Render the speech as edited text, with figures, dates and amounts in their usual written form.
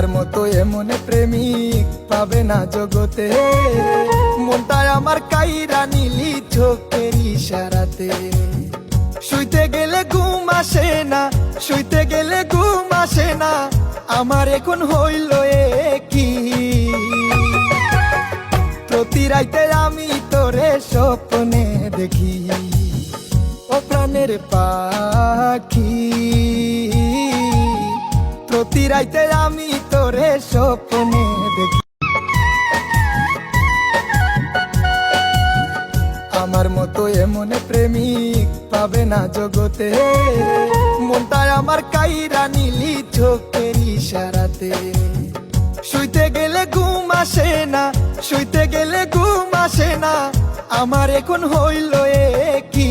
আমার মতো এমন প্রেমিক পাবে না জগতে, মনটায় আমার কাইরা নিলি চোখের ইশারাতে। শুইতে গেলে ঘুম আসে না, শুইতে গেলে ঘুম আসে না, আমার এখন হইল কি। প্রতি রাইতে আমি তোরে স্বপ্নে দেখি, ও প্রাণের পাখি। প্রতি রাইতে আমি তোরে স্বপ্নে দেখি। আমার মতো এমন প্রেমিক পাবে না জগতে, মনটায় আমার কাইরা নিলি চোখের ইশারাতে। শুইতে গেলে ঘুম আসে না, শুইতে গেলে ঘুম আসে না, আমার এখন হইল কি।